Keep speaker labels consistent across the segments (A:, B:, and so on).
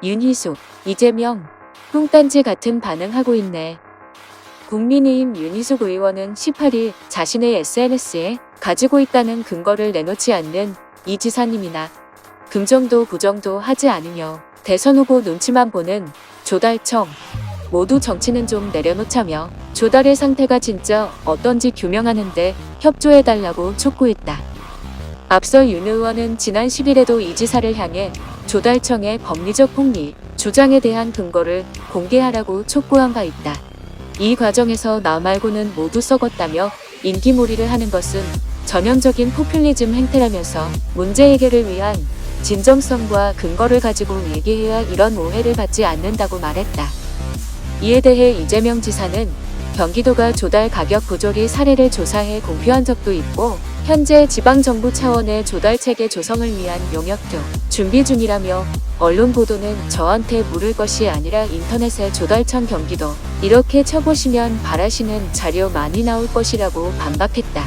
A: 윤희숙, 이재명, 뚱딴지 같은 반응하고 있네. 국민의힘 윤희숙 의원은 18일 자신의 SNS에 가지고 있다는 근거를 내놓지 않는 이 지사님이나 긍정도 부정도 하지 않으며 대선 후보 눈치만 보는 조달청, 모두 정치는 좀 내려놓자며 조달의 상태가 진짜 어떤지 규명하는데 협조해달라고 촉구했다. 앞서 윤 의원은 지난 10일에도 이 지사를 향해 조달청의 법리적 폭리 주장에 대한 근거를 공개하라고 촉구한 바 있다. 이 과정에서 나 말고는 모두 썩었다며 인기몰이를 하는 것은 전형적인 포퓰리즘 행태라면서 문제 해결을 위한 진정성과 근거를 가지고 얘기해야 이런 오해를 받지 않는다고 말했다. 이에 대해 이재명 지사는 경기도가 조달 가격 부조리 사례를 조사해 공표한 적도 있고 현재 지방정부 차원의 조달체계 조성을 위한 용역도 준비 중이라며 언론 보도는 저한테 물을 것이 아니라 인터넷에 조달청 경기도 이렇게 쳐보시면 바라시는 자료 많이 나올 것이라고 반박했다.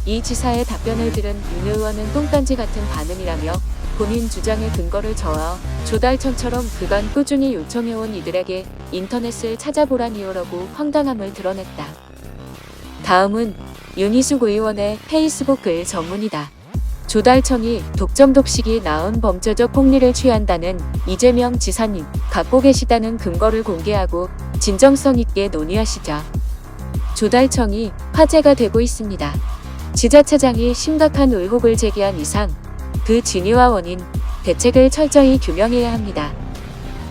A: 이 지사의 답변을 들은 윤 의원은 똥단지 같은 반응이라며 본인 주장의 근거를 저하 조달청처럼 그간 꾸준히 요청해온 이들에게 인터넷을 찾아보라니요라고 황당함을 드러냈다. 다음은 윤희숙 의원의 페이스북 글 전문이다. 조달청이 독점독식이 낳은 범죄적 폭리를 취한다는 이재명 지사님 갖고 계시다는 근거를 공개하고 진정성 있게 논의하시죠. 조달청이 화제가 되고 있습니다. 지자체장이 심각한 의혹을 제기한 이상 그 진위와 원인, 대책을 철저히 규명해야 합니다.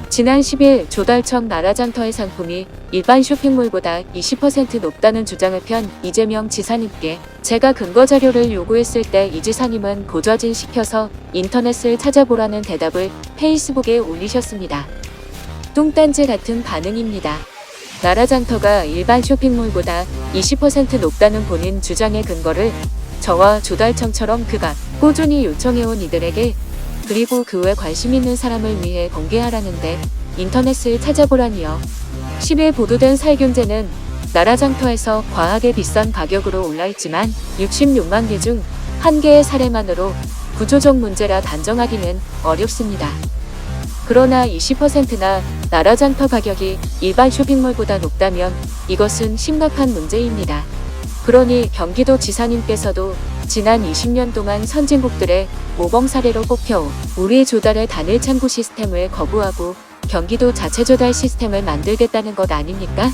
A: 지난 10일 조달청 나라장터의 상품이 일반 쇼핑몰보다 20% 높다는 주장을 편 이재명 지사님께 제가 근거 자료를 요구했을 때 이 지사님은 고좌진 시켜서 인터넷을 찾아보라는 대답을 페이스북에 올리셨습니다. 뚱딴지 같은 반응입니다. 나라장터가 일반 쇼핑몰보다 20% 높다는 본인 주장의 근거를 저와 조달청처럼 그가 꾸준히 요청해온 이들에게 그리고 그 외 관심 있는 사람을 위해 공개하라는데 인터넷을 찾아보라니요. 10일 보도된 살균제는 나라장터에서 과하게 비싼 가격으로 올라있지만 66만 개 중 1개의 사례만으로 구조적 문제라 단정하기는 어렵습니다. 그러나 20%나 나라장터 가격이 일반 쇼핑몰보다 높다면 이것은 심각한 문제입니다. 그러니 경기도 지사님께서도 지난 20년 동안 선진국들의 모범 사례로 꼽혀온 우리 조달의 단일 창구 시스템을 거부하고 경기도 자체 조달 시스템을 만들겠다는 것 아닙니까?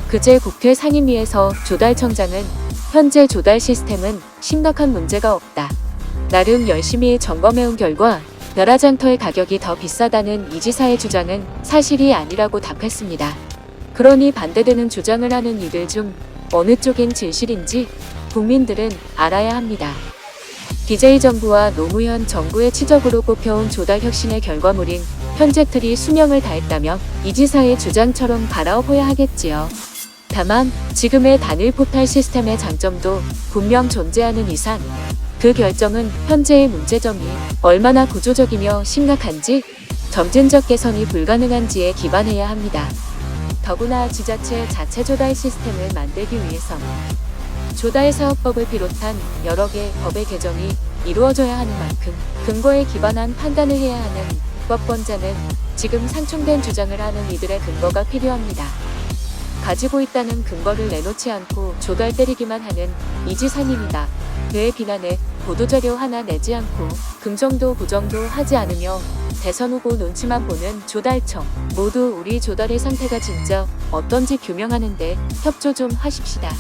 A: 그제 국회 상임위에서 조달청장은 현재 조달 시스템은 심각한 문제가 없다. 나름 열심히 점검해온 결과 나라장터의 가격이 더 비싸다는 이 지사의 주장은 사실이 아니라고 답했습니다. 그러니 반대되는 주장을 하는 이들 중 어느 쪽인 진실인지 국민들은 알아야 합니다. DJ 정부와 노무현 정부의 치적으로 꼽혀온 조달 혁신의 결과물인 현재틀이 수명을 다했다며 이 지사의 주장처럼 갈아엎어야 하겠지요. 다만 지금의 단일 포탈 시스템의 장점도 분명 존재하는 이상 그 결정은 현재의 문제점이 얼마나 구조적이며 심각한지 점진적 개선이 불가능한지에 기반해야 합니다. 더구나 지자체 자체 조달 시스템을 만들기 위해선 조달사업법을 비롯한 여러 개 법의 개정이 이루어져야 하는 만큼 근거에 기반한 판단을 해야 하는 입법권자는 지금 상충된 주장을 하는 이들의 근거가 필요합니다. 가지고 있다는 근거를 내놓지 않고 조달 때리기만 하는 이 지사님이다. 그의 비난에 보도자료 하나 내지 않고 긍정도 부정도 하지 않으며 대선 후보 눈치만 보는 조달청 모두 우리 조달의 상태가 진짜 어떤지 규명하는데 협조 좀 하십시다.